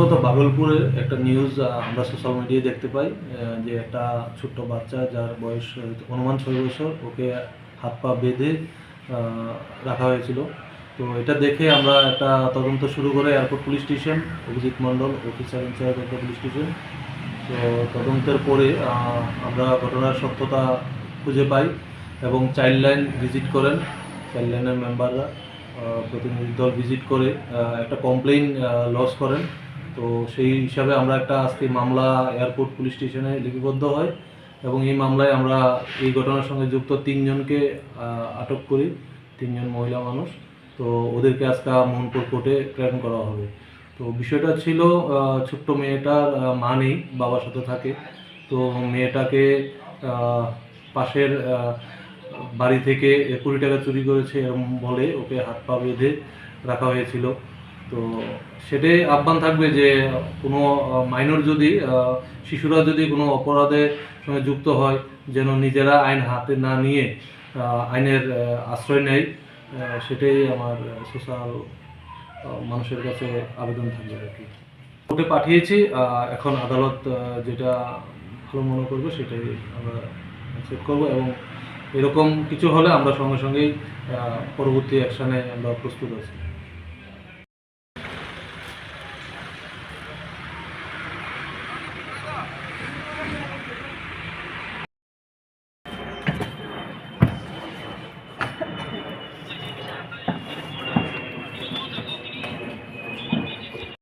গত ভাগলপুরে একটা নিউজ আমরা সোশ্যাল মিডিয়ায় দেখতে পাই যে একটা ছোট্ট বাচ্চা যার বয়স অনুমান 6 বছর, ওকে হাত পা বেঁধে রাখা হয়েছিল। তো এটা দেখে আমরা একটা তদন্ত শুরু করে এয়ারপোর্ট পুলিশ স্টেশন, অভিজিৎ মণ্ডল অফিসার ইনচার্জ একটা পুলিশ স্টেশন। তো তদন্তের পরে আমরা ঘটনার সত্যতা খুঁজে পাই এবং চাইল্ড লাইন ভিজিট করেন, চাইল্ড লাইনের মেম্বাররা প্রতিনিধি দল ভিজিট করে একটা কমপ্লেইন লজ করেন। তো সেই হিসাবে আমরা একটা আজকে মামলা এয়ারপোর্ট পুলিশ স্টেশনে লিপিবদ্ধ হয় এবং এই মামলায় আমরা এই ঘটনার সঙ্গে যুক্ত 3 জনকে আটক করি, 3 জন মহিলা মানুষ। তো ওদেরকে আজকে মোহনপুর কোর্টে প্রেরণ করা হবে। তো বিষয়টা ছিল ছোট্ট মেয়েটার মা নেই, বাবার সাথে থাকে। তো মেয়েটাকে পাশের বাড়ি থেকে 20 টাকা চুরি করেছে এরকম বলে ওকে হাত পা বেঁধে রাখা হয়েছিল। তো সেটাই আহ্বান থাকবে যে কোনো মাইনর যদি শিশুরা যদি কোনো অপরাধের সঙ্গে যুক্ত হয় যেন নিজেরা আইন হাতে না নিয়ে আইনের আশ্রয় নেয়, সেটাই আমার সোশ্যাল মানুষের কাছে আবেদন থাকবে আর কি। কোর্টে পাঠিয়েছি, এখন আদালত যেটা ভালো মনে করবে সেটাই আমরা অ্যাকসেপ্ট করবো এবং এরকম কিছু হলে আমরা সঙ্গে সঙ্গেই পরবর্তী অ্যাকশানে আমরা প্রস্তুত আছি।